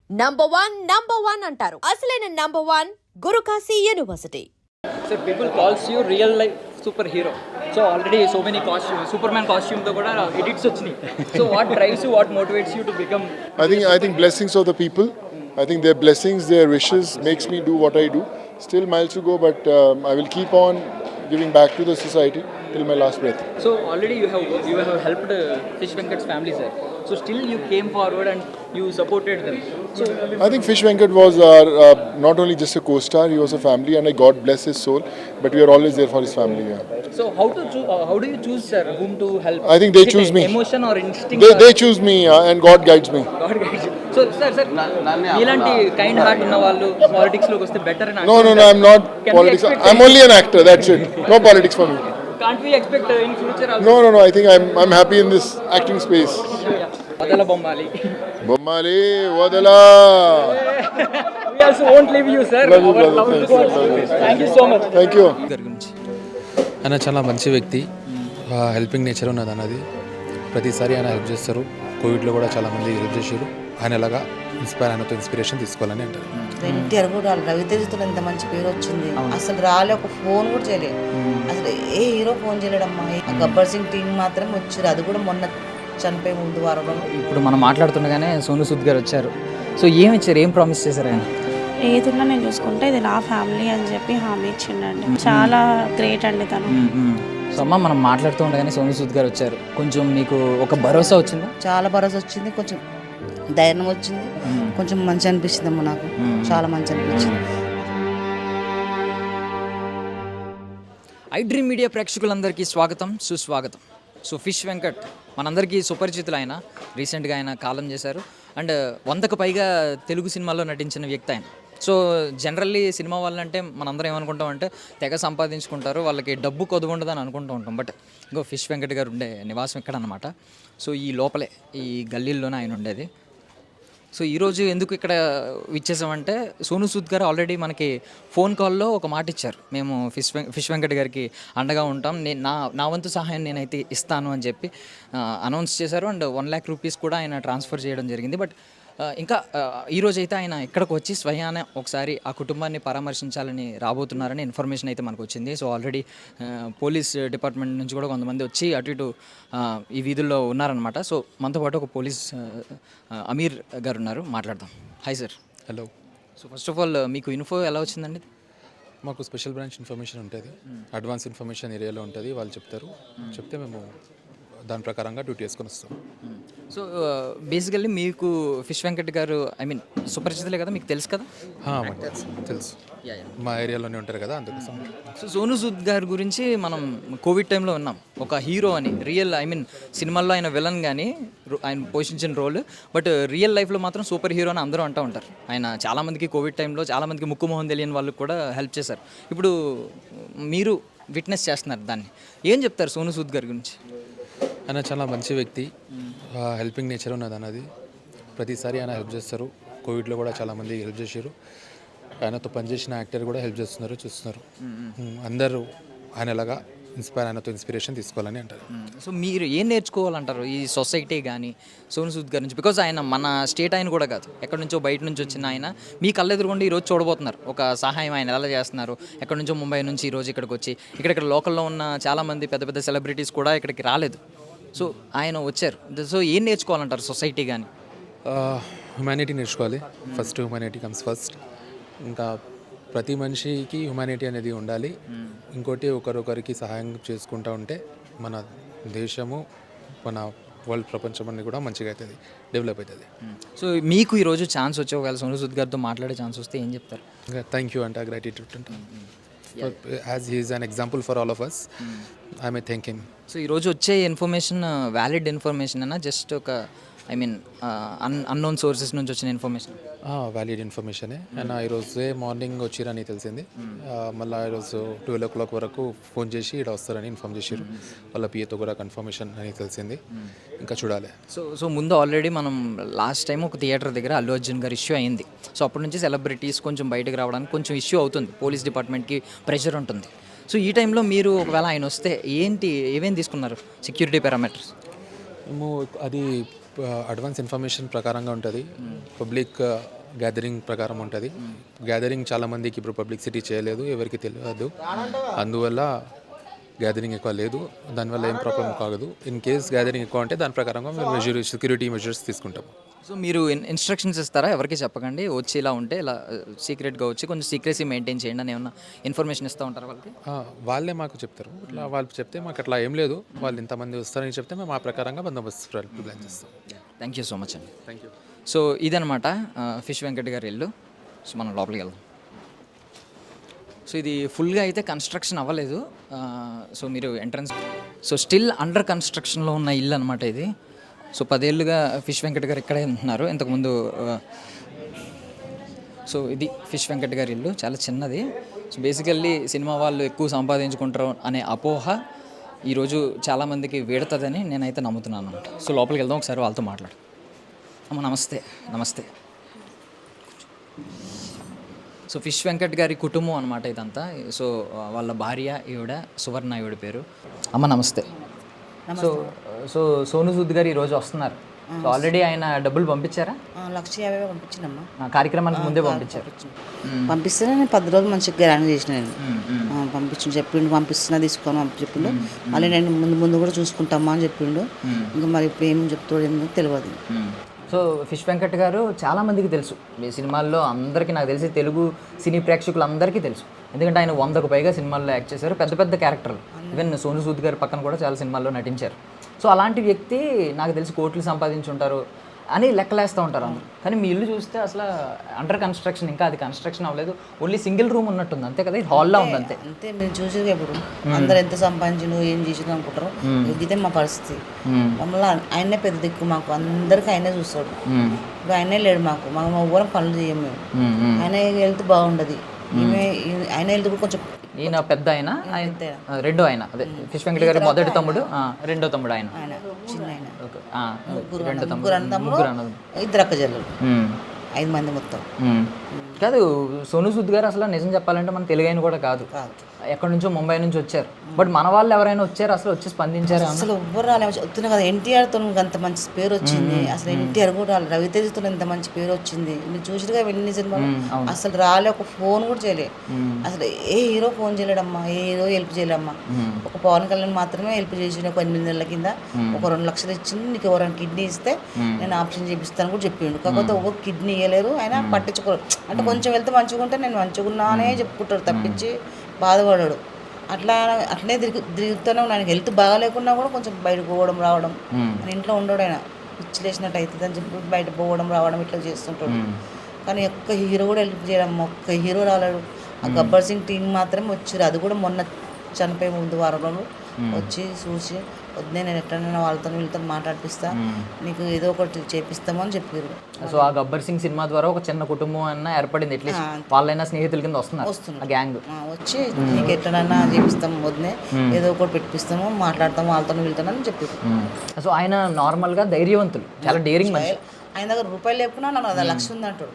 Number one అంటారు. అసలైన number one Gurukashi university. So people calls you real life superhero. So already so many costumes, Superman costume తో కూడా edits వచ్చినాయి. So what drives you, what motivates you to become? I think blessings of the people. I think their blessings, their wishes makes me do what I do. Still miles to go, but I will keep on giving back to the society till my last breath. So already you have helped Fish Venkat's family, sir. So still you came forward and you supported them. So I think Fish Venkat was not only just a co-star, he was a family, and God bless his soul. But we are always there for his family. Yeah. So how do you choose, sir, whom to help? I think they Is it choose me. Emotion or instinct? They choose me, and God guides me. God guides you. So sir, ఇలాంటి kind heart ఉన్న వాళ్ళు politics లోకి వస్తే better అని No, I'm not politics. I'm only an actor. That's it. No politics for me. Can't we expect in future also? No. I think I'm happy in this acting space. వదల బొమ్మాలి. Bommali, Wadala. We also won't leave you, sir. Love you, Our brother. love Thanks, goes. love you. Thank you so much. Thank you. గారి గురించి ఆయన చాలా మంచి వ్యక్తి, helping nature ఉన్నది అన్నది. ప్రతిసారి ఆయన హెల్ప్ చేస్తారు. కోవిడ్లో కూడా చాలా మంది హెల్ప్ చేశారు. ఆయన ఎలాగా ఆయనతో ఇన్స్పిరేషన్ తీసుకోవాలని అంటారు. ఎన్టీఆర్ కూడా రవితేజతో ఇంత మంచి పేరు వచ్చింది. అసలు రాలే, ఒక ఫోన్ కూడా చేయలేదు. అసలు ఏ హీరో ఫోన్ చేయలేడమ్మా. గబ్బర్ సింగ్ టీం మాత్రం వచ్చారు, అది కూడా మొన్న చనిపోయి ముందు వారంలో. ఇప్పుడు మనం మాట్లాడుతుండగానే సోను సూద్ గారు వచ్చారు. సో ఏమి ఇచ్చారు, ఏం ప్రామిస్ చేశారు ఆయన? ఏదున్నా నేను చూసుకుంటే ఇది నా ఫ్యామిలీ అని చెప్పి హామీ ఇచ్చిండండి. చాలా గ్రేట్ అండి తను. సో అమ్మ, మనం మాట్లాడుతూ ఉండగానే సోను సూద్ గారు వచ్చారు. కొంచెం మీకు ఒక భరోసా వచ్చిందా? చాలా భరోసా వచ్చింది, కొంచెం ధైర్యం వచ్చింది, కొంచెం మంచి అనిపించింది అమ్మ. నాకు చాలా మంచి అనిపించింది. ఐ డ్రీమ్ మీడియా ప్రేక్షకులందరికీ స్వాగతం, సుస్వాగతం. సో ఫిష్ వెంకట్ మనందరికీ సుపరిచితులు. ఆయన రీసెంట్గా ఆయన కాలం చేశారు అండ్ 100కు పైగా తెలుగు సినిమాల్లో నటించిన వ్యక్తి ఆయన. సో జనరల్లీ సినిమా వాళ్ళంటే మనందరం ఏమనుకుంటాం అంటే తెగ సంపాదించుకుంటారు, వాళ్ళకి డబ్బు కొద్దు ఉండదు అని అనుకుంటూ ఉంటాం. బట్ ఇంకో ఫిష్ వెంకట్ గారు ఉండే నివాసం ఇక్కడ అనమాట. సో ఈ లోపలే ఈ గల్లీల్లోనే ఆయన ఉండేది. సో ఈరోజు ఎందుకు ఇక్కడ ఇచ్చేసామంటే సోను సూద్ గారు ఆల్రెడీ మనకి ఫోన్ కాల్లో ఒక మాట ఇచ్చారు, మేము ఫిష్ వెంకట్ గారికి అండగా ఉంటాం, నా వంతు సహాయం నేనైతే ఇస్తాను అని చెప్పి అనౌన్స్ చేశారు. అండ్ 1 lakh రూపీస్ కూడా ఆయన ట్రాన్స్ఫర్ చేయడం జరిగింది. బట్ ఇంకా ఈరోజు అయితే ఆయన ఇక్కడికి వచ్చి స్వయాన ఒకసారి ఆ కుటుంబాన్ని పరామర్శించాలని రాబోతున్నారని ఇన్ఫర్మేషన్ అయితే మనకు వచ్చింది. సో ఆల్రెడీ పోలీస్ డిపార్ట్మెంట్ నుంచి కూడా కొంతమంది వచ్చి అటు ఇటు ఈ వీధుల్లో ఉన్నారనమాట. సో మనతో పాటు ఒక పోలీస్ అమీర్ గారు ఉన్నారు, మాట్లాడదాం. Hi sir. Hello. So first of all మీకు ఇన్ఫో ఎలా వచ్చిందండి? మాకు స్పెషల్ బ్రాంచ్ ఇన్ఫర్మేషన్ ఉంటుంది, అడ్వాన్స్ ఇన్ఫర్మేషన్ ఏరియాలో ఉంటుంది. వాళ్ళు చెప్తే మేము దాని ప్రకారంగా డ్యూటీ వేసుకొని వస్తాం. సో బేసికల్లీ మీకు ఫిష్ వెంకట్ గారు సుపరిచితులే కదా, మీకు తెలుసు కదా? తెలుసు, మా ఏరియాలోనే ఉంటారు కదా, అందుకోసం. సో సోను సూద్ గారి గురించి మనం కోవిడ్ టైంలో ఉన్నాం, ఒక హీరో అని. సినిమాల్లో ఆయన విలన్ కానీ ఆయన పోషించిన రోల్, బట్ రియల్ లైఫ్లో మాత్రం సూపర్ హీరో అని అందరూ అంటూ ఉంటారు. ఆయన చాలామందికి కోవిడ్ టైంలో చాలామందికి ముక్కు మొహం తెలియని వాళ్ళకి కూడా హెల్ప్ చేశారు. ఇప్పుడు మీరు విట్నెస్ చేస్తున్నారు దాన్ని, ఏం చెప్తారు సోను సూద్ గారి గురించి? ఆయన చాలా మంచి వ్యక్తి, హెల్పింగ్ నేచర్ ఉన్నది అన్నది. ప్రతిసారి ఆయన హెల్ప్ చేస్తారు. కోవిడ్లో కూడా చాలామంది హెల్ప్ చేశారు. ఆయనతో పనిచేసిన యాక్టర్ కూడా హెల్ప్ చేస్తున్నారు, చూస్తున్నారు. అందరూ ఆయన ఎలాగా ఆయనతో ఇన్స్పిరేషన్ తీసుకోవాలని అంటారు. సో మీరు ఏం నేర్చుకోవాలంటారు ఈ సొసైటీ కానీ సోను సూద్ గారి నుంచి? బికాజ్ ఆయన మన స్టేట్ ఆయన కూడా కాదు, ఎక్కడి నుంచో బయట నుంచి వచ్చిన ఆయన. మీ కళ్ళెదురుగుండి ఈరోజు చూడబోతున్నారు ఒక సహాయం ఆయన ఎలా చేస్తున్నారు. ఎక్కడి నుంచో ముంబై నుంచి ఈరోజు ఇక్కడికి వచ్చి ఇక్కడ లోకల్లో ఉన్న చాలామంది పెద్ద పెద్ద సెలబ్రిటీస్ కూడా ఇక్కడికి రాలేదు. సో ఆయన వచ్చారు. సో ఏం నేర్చుకోవాలంటారు సొసైటీ కానీ? హ్యుమానిటీ నేర్చుకోవాలి. First humanity comes first. ఇంకా ప్రతి మనిషికి హ్యుమానిటీ అనేది ఉండాలి. ఇంకోటి ఒకరొకరికి సహాయం చేసుకుంటూ ఉంటే మన దేశము, మన వరల్డ్ ప్రపంచం అన్ని కూడా మంచిగా అవుతుంది, డెవలప్ అవుతుంది. సో మీకు ఈరోజు ఛాన్స్ వచ్చే, ఒకవేళ సోను సూద్ గారితో మాట్లాడే ఛాన్స్ వస్తే ఏం చెప్తారు? థ్యాంక్ యూ అంటే గ్రాటిట్యూడ్ అంటే. As he is an example for all of us, I may thank him. So ఈరోజు వచ్చే ఇన్ఫర్మేషన్ వ్యాలిడ్ ఇన్ఫర్మేషన్ అన్నా, జస్ట్ ఒక అన్నోన్ సోర్సెస్ నుంచి వచ్చిన ఇన్ఫర్మేషన్? వ్యాలిడ్ ఇన్ఫర్మేషనే. అండ్ ఈరోజే మార్నింగ్ వచ్చిరని తెలిసింది. మళ్ళీ ఈరోజు 12 o'clock వరకు ఫోన్ చేసి ఇక్కడ వస్తారని ఇన్ఫామ్ చేశారు. వాళ్ళ పిఏతో కూడా కన్ఫర్మేషన్ అని తెలిసింది. ఇంకా చూడాలి. సో ముందు ఆల్రెడీ మనం లాస్ట్ టైం ఒక థియేటర్ దగ్గర అల్లు అర్జున్ గారు ఇష్యూ అయింది. సో అప్పటి నుంచి సెలబ్రిటీస్ కొంచెం బయటకు రావడానికి కొంచెం ఇష్యూ అవుతుంది, పోలీస్ డిపార్ట్మెంట్కి ప్రెషర్ ఉంటుంది. సో ఈ టైంలో మీరు ఒకవేళ ఆయన వస్తే ఏమేమి తీసుకున్నారు సెక్యూరిటీ పారామీటర్స్? మేము అది అడ్వాన్స్ ఇన్ఫర్మేషన్ ప్రకారంగా ఉంటుంది. పబ్లిక్ గ్యాదరింగ్ ప్రకారం ఉంటుంది. గ్యాదరింగ్ చాలామందికి ఇప్పుడు పబ్లిసిటీ చేయలేదు, ఎవరికి తెలియదు, అందువల్ల గ్యాదరింగ్ ఎక్కువ లేదు. దానివల్ల ఏం ప్రాబ్లం కాదు. ఇన్ కేస్ గ్యాదరింగ్ ఎక్కువ అంటే దాని ప్రకారంగా మేము సెక్యూరిటీ మెజర్స్ తీసుకుంటాము. సో మీరు ఇన్స్ట్రక్షన్స్ ఇస్తారా? ఎవరికి చెప్పకండి, వచ్చి ఇలా ఉంటే ఇలా సీక్రెట్గా వచ్చి కొంచెం సీక్రెసీ మెయింటైన్ చేయండి అని ఏమన్నా ఇన్ఫర్మేషన్ ఇస్తూ ఉంటారా వాళ్ళకి? వాళ్ళే మాకు చెప్తారు. ఇట్లా వాళ్ళు చెప్తే మాకు అట్లా ఏం లేదు, వాళ్ళు ఇంతమంది వస్తారని చెప్తే మేము ఆ ప్రకారంగా బందోబస్తు ప్లాన్ చేస్తాం. థ్యాంక్ యూ సో మచ్ అండి. Thank you. సో ఇదనమాట ఫిష్ వెంకట్ గారి ఇల్లు. సో మనం లోపలికి వెళ్దాం. సో ఇది ఫుల్గా అయితే కన్స్ట్రక్షన్ అవ్వలేదు. సో మీరు ఎంట్రన్స్, సో స్టిల్ అండర్ కన్స్ట్రక్షన్లో ఉన్న ఇల్లు అనమాట ఇది. సో 10 ఏళ్ళుగా ఫిష్ వెంకట్ గారు ఇక్కడే ఉంటున్నారు. ఇంతకుముందు సో ఇది ఫిష్ వెంకట్ గారి ఇల్లు, చాలా చిన్నది. సో బేసికల్లీ సినిమా వాళ్ళు ఎక్కువ సంపాదించుకుంటారు అనే అపోహ ఈరోజు చాలామందికి వీడుతుందని నేనైతే నమ్ముతున్నాను. సో లోపలికి వెళ్దాం, ఒకసారి వాళ్ళతో మాట్లాడు. అమ్మ నమస్తే. నమస్తే. సో ఫిష్ వెంకట్ గారి కుటుంబం అనమాట ఇదంతా. సో వాళ్ళ భార్య ఈవిడ సువర్ణ, ఈవిడ పేరు. అమ్మ నమస్తే. సో సో సోను సూద్ గారు ఈరోజు వస్తున్నారు. సో ఆల్రెడీ ఆయన డబ్బులు పంపించారా? 1,50,000 పంపించినమ్మా. కార్యక్రమానికి ముందే పంపించారు. పంపిస్తేనే నేను 10 రోజులు మంచిగా గ్రాండ్ చేసిన నేను. పంపించు చెప్పిండు, పంపిస్తున్నా తీసుకోను అని చెప్పిండు. మళ్ళీ నేను ముందు కూడా చూసుకుంటామా అని చెప్పిండు. ఇంకా మరి ఇప్పుడు ఏం చెప్తాడో ఏమో తెలియదు. సో ఫిష్ వెంకట్ గారు చాలామందికి తెలుసు, మీ సినిమాల్లో అందరికీ, నాకు తెలిసి తెలుగు సినీ ప్రేక్షకులు అందరికీ తెలుసు. ఎందుకంటే ఆయన 100కు పైగా సినిమాల్లో యాక్ట్ చేశారు, పెద్ద పెద్ద క్యారెక్టర్లు. ఈవెన్ సోను సూద్ గారి పక్కన కూడా చాలా సినిమాల్లో నటించారు. సో అలాంటి వ్యక్తి నాకు తెలిసి కోట్లు సంపాదించుంటారు అని లెక్కలేస్తూ ఉంటారు అందరూ. కానీ మీ ఇల్లు చూస్తే అసలు అండర్ కన్స్ట్రక్షన్, ఇంకా అది కన్స్ట్రక్షన్ అవ్వలేదు, ఓన్లీ సింగిల్ రూమ్ ఉన్నట్టుంది అంతే కదా, ఇది హాల్లో ఉంది అంతే. అంతే మీరు చూసి ఇప్పుడు అందరు ఎంత సంపాదించు ఏం చేసినా అనుకుంటారు. ఇదే మా పరిస్థితి. మమ్మల్ని ఆయనే పెద్ద దిక్కు, మాకు అందరికీ ఆయనే చూస్తాడు. ఇప్పుడు ఆయనే లేడు మాకు, మా ఊరం పనులు చేయము మేము. ఆయన హెల్త్ బాగుండదు, ఆయన హెల్త్ కూడా కొంచెం. ఈయన పెద్ద ఆయన, రెండో ఆయన అదే ఫిష్ వెంకట్ గారి మొదటి తమ్ముడు, రెండో తమ్ముడు ఆయన, చిన్న ఆయన. ముగ్గురు, 2 అక్క చెల్లెలు, 5 మంది మొత్తం. కాదు సోను సూద్ గారు అసలు నిజం చెప్పాలంటే మన తెలుగు ఆయన కూడా కాదు, ఎక్కడి నుంచో ముంబై నుంచి వచ్చారు. బట్ మన వాళ్ళు ఎవరైనా వచ్చారు అసలు, వచ్చి స్పందించారు? అసలు ఎవ్వరు రాలేదు. వస్తున్నాయి కదా, ఎన్టీఆర్తో అంత మంచి పేరు వచ్చింది. అసలు ఎన్టీఆర్ కూడా రాలేదు, రవితేజతో ఎంత మంచి పేరు వచ్చింది. మీరు చూసిగా వెళ్ళిన సినిమాలు అసలు రాలే, ఒక ఫోన్ కూడా చేయలే. అసలు ఏ హీరో ఫోన్ చేయలేడమ్మా, ఏ హీరో హెల్ప్ చేయలేమ్మా. ఒక పవన్ కళ్యాణ్ మాత్రమే హెల్ప్ చేసి ఒక 8 నెలల కింద ఒక 2 లక్షలు ఇచ్చింది. నీకు ఎవరైనా కిడ్నీ ఇస్తే నేను ఆప్షన్ చేపిస్తాను కూడా చెప్పిండు. కాకపోతే ఒక కిడ్నీ ఇవ్వలేరు, ఆయన పట్టించుకోరు. అంటే కొంచెం వెళ్తే మంచిగా ఉంటే నేను మంచిగున్నానే చెప్పుకుంటాడు తప్పించి బాధపడాడు. అట్లనే తిరుగుతూనే ఉన్నాడు. ఆయనకి హెల్త్ బాగా లేకున్నా కూడా కొంచెం బయటకు పోవడం రావడం, ఆయన ఇంట్లో ఉండడు. ఆయన పిచ్చి లేచినట్టు అవుతుంది అని చెప్పి బయట పోవడం రావడం ఇట్లా చేస్తుంటాడు. కానీ ఒక్క హీరో కూడా హెల్ప్ చేయడం, ఒక్క హీరో రాలేడు. ఆ గబ్బర్ సింగ్ టీం మాత్రమే వచ్చారు, అది కూడా మొన్న చనిపోయే ముందు వారంలో వచ్చి చూసి వద్దే నేను ఎట్లైనా వీళ్ళతో మాట్లాడిపిస్తా, నీకు ఏదో ఒకటి చేపిస్తామో అని చెప్పారు. సో ఆ గబ్బర్ సింగ్ సినిమా ద్వారా ఒక చిన్న కుటుంబం అన్నా ఏర్పడింది, అట్లీస్ట్ వాళ్ళైనా స్నేహితుల కింద వస్తున్నారు గ్యాంగ్ వచ్చి నీకు ఎట్లనన్నా చేపిస్తాము, వద్దే ఏదో ఒకటి పెట్టిస్తాము, మాట్లాడతాము వాళ్ళతో వీళ్ళతో అని చెప్పారు. సో ఆయన నార్మల్గా ధైర్యవంతులు, చాలా డేరింగ్ మనిషి. ఆయన దగ్గర రూపాయలు లేకున్నా నాకు 1 లక్ష ఉంది అంటాడు.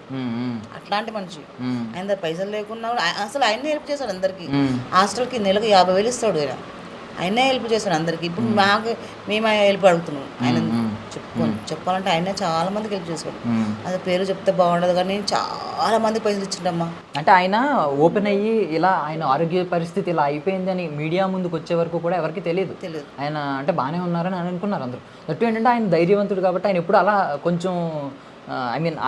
అట్లాంటి మనిషి. ఆయన దగ్గర పైసలు లేకున్నా కూడా అసలు ఆయనే హెల్ప్ చేస్తాడు అందరికి. హాస్టల్కి నెలకు 50,000 ఇస్తాడు. ఆయనే హెల్ప్ చేస్తాడు అందరికి. ఇప్పుడు మేము హెల్ప్ అడుగుతున్నాం. ఆయన చెప్పాలంటే ఆయనే చాలా మందికి హెల్ప్ చేస్తాడు. అది పేరు చెప్తే బాగుండదు కానీ చాలా మంది పైసలు ఇచ్చిండమ్మా. అంటే ఆయన ఓపెన్ అయ్యి ఇలా ఆయన ఆరోగ్య పరిస్థితి ఇలా అయిపోయింది అని మీడియా ముందుకు వచ్చే వరకు కూడా ఎవరికి తెలియదు. ఆయన అంటే బాగానే ఉన్నారని అనుకున్నారు అందరూ. దట్టు ఏంటంటే ఆయన ధైర్యవంతుడు కాబట్టి ఆయన ఎప్పుడు అలా కొంచెం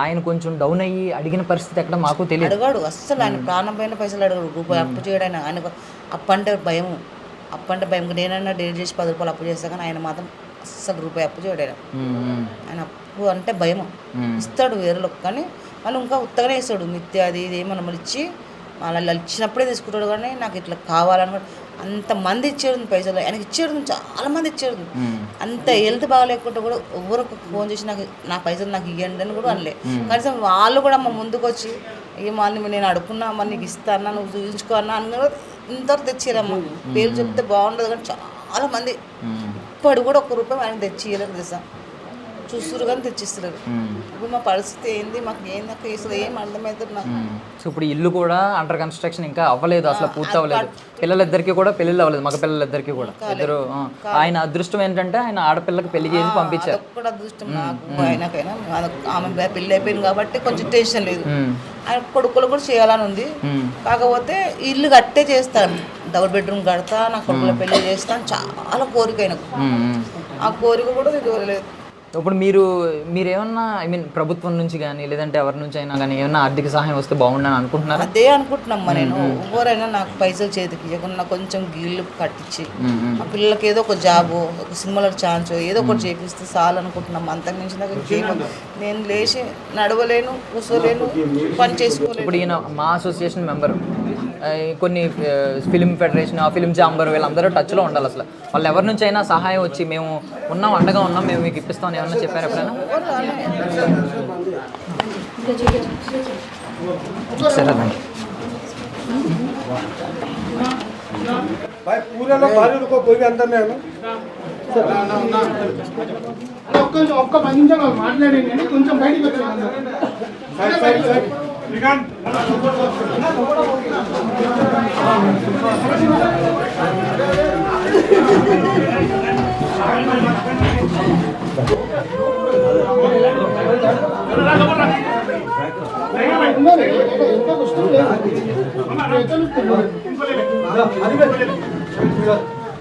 ఆయన కొంచెం డౌన్ అయ్యి అడిగిన పరిస్థితి ఎక్కడ మాకు తెలియదు. అడగాడు అస్సలు, ఆయన ప్రాణం పైన పైసలు అడగాడు. రూపాయి అప్పు చేయడానికి ఆయనకు అప్పు అంటే భయం. అప్పు అంటే భయం. నేనన్నా డేట్ చేసి 10 రూపాయలు అప్పు చేస్తా కానీ ఆయన మాత్రం అస్సలు రూపాయి అప్పు చేయడాడు. ఆయన అప్పు అంటే భయం. ఇస్తాడు వేరేలోకి కానీ వాళ్ళు ఇంకా ఉత్తగానే ఇస్తాడు. మిత్తి అది ఇది ఏమన్నా మళ్ళీ ఇచ్చి వాళ్ళు ఇచ్చినప్పుడే తీసుకుంటాడు. కానీ నాకు ఇట్లా కావాలన్నమాట అంతమంది ఇచ్చేది పైసలు, ఆయనకి ఇచ్చేది చాలా మంది ఇచ్చేది. అంత హెల్త్ బాగాలేకుంటే కూడా ఎవరు ఫోన్ చేసి నా పైసలు నాకు ఇవ్వండి అని కూడా అనలే. కనీసం వాళ్ళు కూడా మా ముందుకు వచ్చి ఏమని నేను అడుక్కున్నా, మరి నీకు ఇస్తానా, నువ్వు చూపించుకో అన్నా అని ఇంతవరకు తెచ్చిరమ్మా. పేరు చెప్తే బాగుండదు కానీ చాలా మంది ఇప్పుడు కూడా 1 రూపాయి ఆయన తెచ్చి ఇవ్వలేదు తెలుసా. చూస్తురు కానీ తెచ్చిస్తున్నారు. ఇప్పుడు మా పరిస్థితి ఏంది, మాకు ఏంది అక్క అసలు ఏం అర్థమవుతుంది నాకు. సో ఇప్పుడు ఇల్లు కూడా అండర్ కన్స్ట్రక్షన్ ఇంకా అవ్వలేదు, అసలు పూర్తి అవ్వలేదు. పిల్లలిద్దరికి కూడా పెళ్ళిళ్ళు అవ్వలేదు, మగ పిల్లలిద్దరికి కూడా. ఇద్దరు ఆయన అదృష్టం ఏంటంటే ఆయన ఆడపిల్లకి పెళ్లి చేసి పంపించారు. కూడా అదృష్టం నాకు ఆయనకైనా. ఆమె పెళ్ళి అయిపోయింది కాబట్టి కొంచెం టెన్షన్ లేదు. ఆయన కొడుకులు కూడా చేయాలని ఉంది. కాకపోతే ఇల్లు కట్టే చేస్తాను, డబుల్ బెడ్రూమ్ కడతా, నా కొడుకుల పెళ్లి చేస్తాను, చాలా కోరిక ఆయనకు. ఆ కోరిక కూడా తీరలేదు. ఇప్పుడు మీరేమన్నా ఐ మీన్ ప్రభుత్వం నుంచి కానీ లేదంటే ఎవరి నుంచి అయినా కానీ ఏమన్నా ఆర్థిక సహాయం వస్తే బాగుండని అనుకుంటున్నారా? అదే అనుకుంటున్నామ్మా నేను. ఎవరైనా నాకు పైసలు చేతికి ఇవ్వకుండా నాకు కొంచెం గిల్లు కట్టించి మా పిల్లలకి ఏదో ఒక జాబు, ఒక సినిమాలో ఛాన్స్ ఏదో ఒకటి చేపిస్తే చాలు అనుకుంటున్నాం. అంతకు మించి నాకు నేను లేచి నడవలేను, కూర్చోలేను, పని చేసుకోలేను. ఇప్పుడు ఈయన మా అసోసియేషన్ మెంబర్, కొన్ని ఫిలిం ఫెడరేషన్, ఆ ఫిలిం ఛాంబర్ వీళ్ళందరూ టచ్లో ఉండాలి. అసలు వాళ్ళు ఎవరి నుంచి అయినా సహాయం వచ్చి మేము ఉన్నాం, అండగా ఉన్నాం, మేము మీకు ఇప్పిస్తాం ఏమన్నా చెప్పారు ఎప్పుడైనా? సరేనండి. पूरे लोग भारी रुको, कोई भी अंदर नहीं आना. ఒక్క 10 నిమిషాలు మాట్లాడండి, కొంచెం బయటికి వచ్చాను.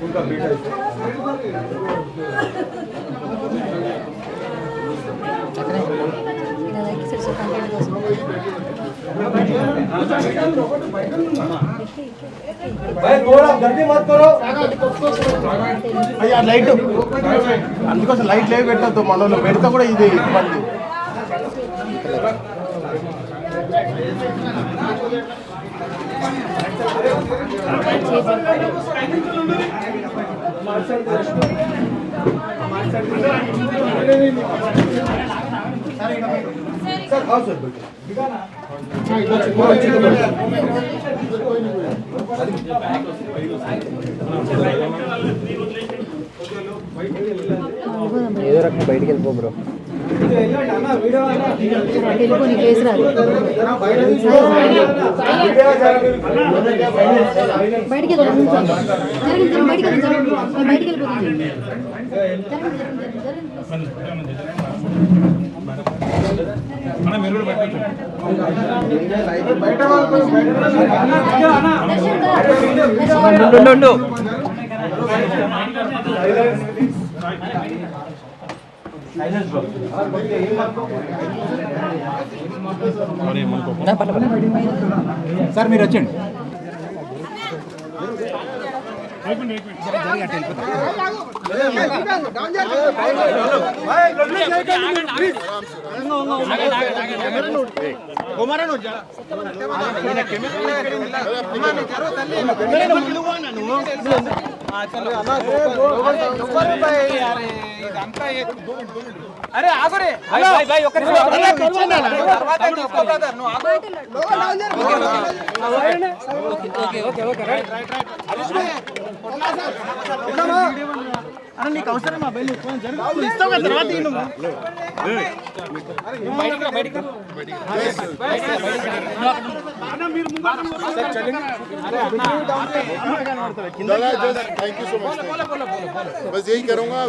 उनका बेटा भाई थोड़ा जल्दी मत करो भैया लाइट అందుకోసం లైట్ లేవి పెట్టద్దు మనలో పెడితే కూడా ఇది ఇబ్బంది सर आओ सर ఏదో రకంగా బయటికి వెళ్ళిపో బ్రో. సార్ మీరు వచ్చండి. అరే ఆగురే అరే నీకు అవసరమా బయలు ఇస్తావు కదా తర్వాత थैंक यू सो मच. बस यही करूँगा.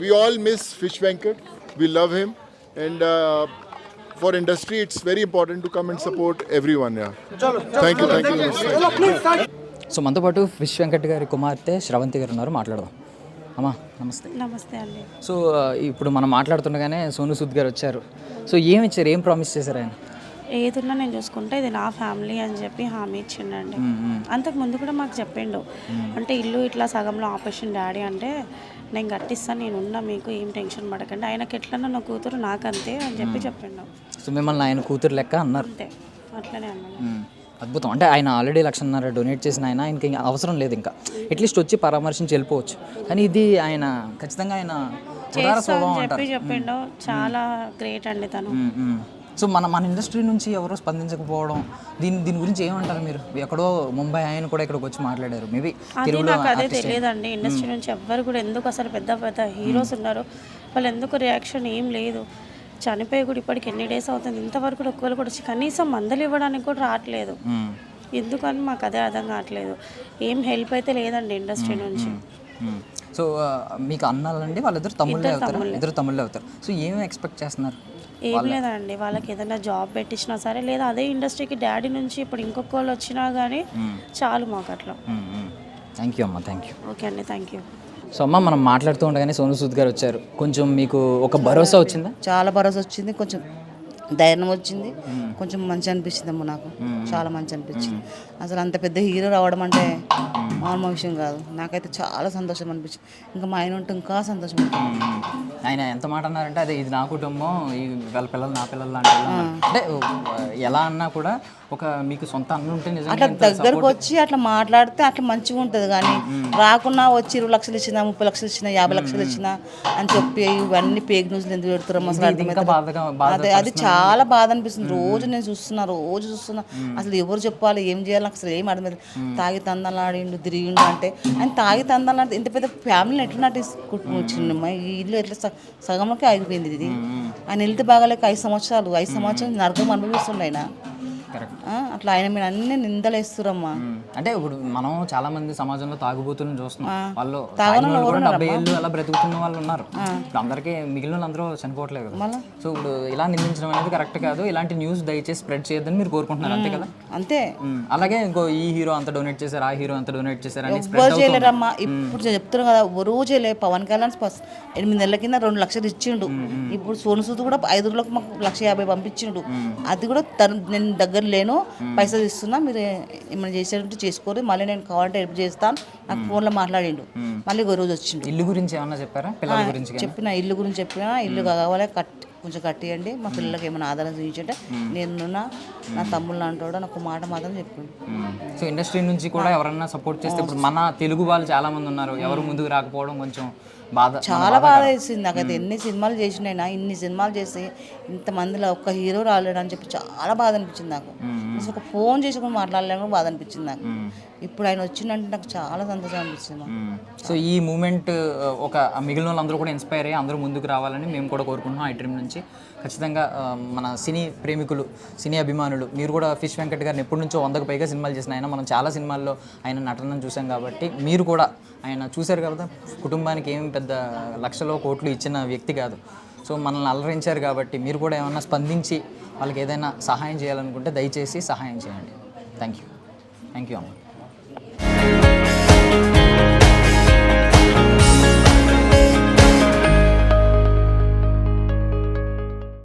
We all miss Fish Venkat. We love him, and for industry, it's very important to come and support everyone. Yeah. Thank you. So మనతో పాటు ఫిష్ వెంకట్ గారి కుమార్తె శ్రవంతి గారు ఉన్నారు, మాట్లాడదాం. అమ్మా నమస్తే. నమస్తే అండి. సో ఇప్పుడు మనం మాట్లాడుతుండగానే సోను సూద్ గారు వచ్చారు. సో ఏమి ఇచ్చారు, ఏం ప్రామిస్ చేశారు ఆయన? ఏదున్నా నేను చూసుకుంటే ఇది నా ఫ్యామిలీ అని చెప్పి హామీ ఇచ్చిండండి. అంతకు ముందు కూడా మాకు చెప్పిండు, అంటే ఇల్లు ఇట్లా సగంలో ఆపరేషన్ డాడీ అంటే నేను కట్టిస్తాను, నేను ఉన్నా, మీకు ఏం టెన్షన్ పడకండి, ఆయనకి ఎట్లన్నా నా కూతురు నాకంతే అని చెప్పి చెప్పిండు. సో మిమ్మల్ని ఆయన కూతురు లెక్క అన్నారు. అంతే, అట్లనే అన్నాడు. అద్భుతం. అంటే ఆయన ఆల్రెడీ 1,00,000 డొనేట్ చేసిన ఆయనకి అవసరం లేదు, ఇంకా అట్లీస్ట్ వచ్చి పరామర్శించి వెళ్ళిపోవచ్చు. కానీ ఇది ఆయన ఖచ్చితంగా ఆయన ఉదార స్వభావం అంటారు. చెప్పిండు, చాలా గ్రేట్ అండి తను. సో మన ఇండస్ట్రీ నుంచి ఎవరో స్పందించకపోవడం, దీని గురించి ఏమంటారు మీరు? ఎక్కడో ముంబై ఆయన కూడా ఇక్కడికి వచ్చి మాట్లాడారు. మేబీ అది నాకు అదే తెలియదండి. ఇండస్ట్రీ నుంచి ఎవ్వరు కూడా, ఎందుకు అసలు పెద్ద పెద్ద హీరోస్ ఉన్నారు, వాళ్ళు ఎందుకు రియాక్షన్ ఏం లేదు. చనిపోయి కూడా ఇప్పటికి ఎన్ని డేస్ అవుతుంది, ఇంతవరకు కూడా ఒక్కరు కూడా వచ్చి కనీసం మందులు ఇవ్వడానికి కూడా రావట్లేదు. ఎందుకని మాకు అదే అర్థం కావట్లేదు. ఏం హెల్ప్ అయితే లేదండి ఇండస్ట్రీ నుంచి. సో మీకు అన్నాలండి వాళ్ళిద్దరు తమ్ముళ్ళే అవుతారు, ఇద్దరు తమ్ముళ్ళే అవుతారు. సో ఏమి ఎక్స్పెక్ట్ చేస్తున్నారు? ఏం లేదండి, వాళ్ళకి ఏదైనా జాబ్ పెట్టించినా సరే, లేదా అదే ఇండస్ట్రీకి డాడీ నుంచి ఇప్పుడు ఇంకొక వాళ్ళు వచ్చినా కానీ చాలు మాకు అట్లా. థ్యాంక్ యూ అమ్మ, థ్యాంక్ యూ. ఓకే అండి, థ్యాంక్ యూ. సో అమ్మ, మనం మాట్లాడుతూ ఉండగానే సోను సూద్ గారు వచ్చారు. కొంచెం మీకు ఒక భరోసా వచ్చిందా? చాలా భరోసా వచ్చింది, కొంచెం ధైర్యం వచ్చింది, కొంచెం మంచి అనిపించింది అమ్మ. నాకు చాలా మంచి అనిపించింది. అసలు అంత పెద్ద హీరో రావడం అంటే మామూలు విషయం కాదు. నాకైతే చాలా సంతోషం అనిపించింది. ఇంకా మా ఆయన ఉంటే ఇంకా సంతోషం అనిపించింది. ఆయన ఎంత మాట అన్నారంటే, అదే ఇది నా కుటుంబం, ఈ వాళ్ళ పిల్లలు నా పిల్లలు లాంటి వాళ్ళు అంటే ఎలా అన్నా కూడా ఒక మీకు సొంత అన్న ఉంటే నిజంగా అట్లా దగ్గరకు వచ్చి అట్లా మాట్లాడితే అట్లా మంచిగా ఉంటుంది. కానీ రాకున్నా వచ్చి 20 లక్షలు ఇచ్చినా, 30 లక్షలు ఇచ్చినా, 50 లక్షలు ఇచ్చినా అని చెప్పి ఇవన్నీ పేక్ న్యూస్లు ఎందుకు పెడుతున్నాం అసలు అర్థమైతే. అది చాలా బాధ అనిపిస్తుంది. రోజు నేను చూస్తున్నా అసలు ఎవరు చెప్పాలి, ఏం చేయాలి నాకు అసలు ఏం అర్థమైంది. తాగి తందలాడిండు తిరిగిండు అంటే ఆయన తాగి తందలాడితే ఇంత పెద్ద ఫ్యామిలీని ఎట్లా నటించుకుంటున్నాం. ఈ ఇల్లు ఎట్లా సగంలోకి ఆగిపోయింది. ఇది ఆయన వెళ్తే బాగాలేక 5 సంవత్సరాలు నరకం అనుభవిస్తుండే ఆయన. అట్లా ఆయన మీద అన్ని నిందలు వేస్తురమ్మా. అంటే ఇప్పుడు మనం చాలా మంది సమాజంలో తాగుబోతులను చూస్తున్నాం. వాళ్ళు 70 ఏళ్ళు అలా బ్రతుకుతున్న వాళ్ళు ఉన్నారు. ఇప్పుడు అందరికీ మిగిలిన వాళ్ళు అందరూ చనిపోవట్లేదు కదా. సో ఇప్పుడు ఇలా నిందించడం అనేది కరెక్ట్ కాదు. ఇలాంటి న్యూస్ దయచేసి స్ప్రెడ్ చేయొద్దని మీరు కోరుకుంటున్నారు, అంతే కదా? అంతే. అలాగే ఇంకో ఈ హీరో అంత డొనేట్ చేశారు, ఆ హీరో అంత డొనేట్ చేశారు అని ఎవరు చేయలేరమ్మా. ఇప్పుడు చెప్తున్నారు కదా, ఎవరు చేయలేదు. పవన్ కళ్యాణ్ 8 నెలల కింద 2 లక్షలు ఇచ్చిండు. ఇప్పుడు సోను సూద్ కూడా 5 రోజులకు మాకు 150 పంపించిండు. అది కూడా నేను దగ్గర లేను, పైసలు ఇస్తున్నా, మీరు ఏమైనా చేసేటట్టు చేసుకోరు, మళ్ళీ నేను కావాలంటే హెల్ప్ చేస్తాను. నాకు ఫోన్లో మాట్లాడిండు. మళ్ళీ ఒక రోజు వచ్చిండు. ఇల్లు గురించి ఏమన్నా చెప్పారా? పిల్లల గురించి చెప్పిన, ఇల్లు గురించి చెప్పినా, ఇల్లు కావాలి కొంచెం కట్టియండి, మా పిల్లలకి ఏమైనా ఆధారం చూపించంటే నేను నా తమ్ముళ్ళు అంటాడు నాకు మాట మాత్రం చెప్పిండు. సో ఇండస్ట్రీ నుంచి కూడా ఎవరన్నా సపోర్ట్ చేస్తే, ఇప్పుడు మన తెలుగు వాళ్ళు చాలా మంది ఉన్నారు, ఎవరు ముందుకు రాకపోవడం కొంచెం చాలా బాధ వేసింది నాకైతే. ఎన్ని సినిమాలు చేసినైనా, ఇన్ని సినిమాలు చేసి ఇంతమందిలో ఒక్క హీరో రాలేడు అని చెప్పి చాలా బాధ అనిపించింది నాకు. అసలు ఒక ఫోన్ చేసి కూడా మాట్లాడలేము బాధ అనిపించింది నాకు. ఇప్పుడు ఆయన వచ్చిందంటే నాకు చాలా సంతోషం అనిపిస్తుంది. సో ఈ మూమెంట్ ఒక మిగిలిన వాళ్ళందరూ కూడా ఇన్స్పైర్ అయ్యి అందరూ ముందుకు రావాలని మేము కూడా కోరుకుంటున్నాం. ఈ డ్రీమ్ నుంచి ఖచ్చితంగా మన సినీ ప్రేమికులు, సినీ అభిమానులు, మీరు కూడా ఫిష్ వెంకట్ గారిని ఎప్పటి నుంచో 100కు పైగా సినిమాలు చేసిన ఆయన, మనం చాలా సినిమాల్లో ఆయన నటనను చూసాం కాబట్టి మీరు కూడా ఆయన చూశారు కదా. కుటుంబానికి ఏమి పెద్ద లక్షలో కోట్లు ఇచ్చిన వ్యక్తి కాదు. సో మనల్ని అలరించారు కాబట్టి మీరు కూడా ఏమన్నా స్పందించి వాళ్ళకి ఏదైనా సహాయం చేయాలనుకుంటే దయచేసి సహాయం చేయండి. థ్యాంక్ యూ అమ్మ.